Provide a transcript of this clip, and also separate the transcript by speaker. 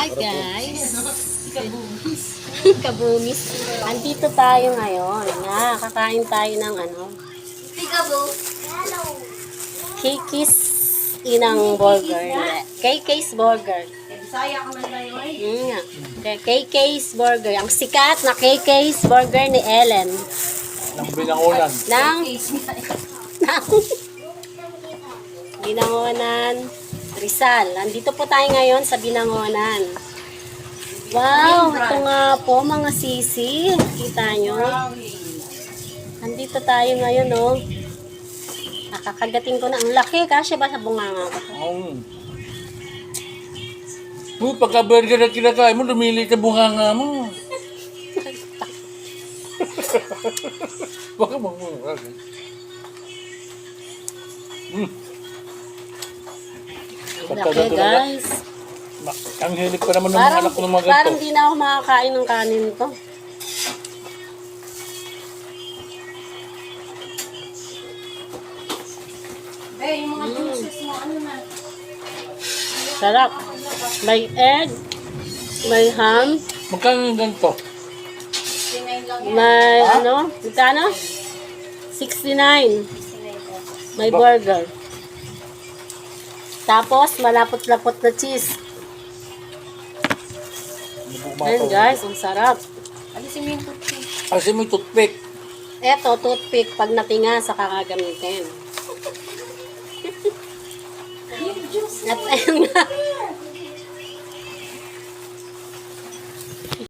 Speaker 1: Hi guys! Kabumis. Andito tayo ngayon. Kakain tayo ng Kikis Inang Burger. KK's Burger.
Speaker 2: Bisaya ka man tayo eh.
Speaker 1: Nga. KK's Burger. Ang sikat na KK's Burger ni Ellen.
Speaker 3: Ng binangunan.
Speaker 1: Nang Binangonan Rizal. Andito po tayo ngayon sa Binangonan. Wow, ito nga po mga sisi. Kita nyo? Andito tayo ngayon, oh. Nakakagating ko na. Ang laki, kasya ba sa bunganga ko?
Speaker 3: Pagka-burger na kinakain mo, lumili ka bunganga mo. Baka magmumura.
Speaker 1: Ang laki, guys.
Speaker 3: Ang hilig pa naman ng mga anak ko ng mga ganito.
Speaker 1: Parang di na ako makakain ng kanin ko.
Speaker 2: Yung mga juices mo, ano na?
Speaker 1: Sarap. May egg, may ham,
Speaker 3: Magkano yung ganito?
Speaker 1: may magkano? 69. May burger. Tapos, malapot-lapot na cheese. Ayan guys, ang sarap.
Speaker 2: Alisin mo yung toothpick.
Speaker 3: Kasi may toothpick.
Speaker 1: Eto, toothpick, pag natinga, sa kakagamitin. At ayun nga,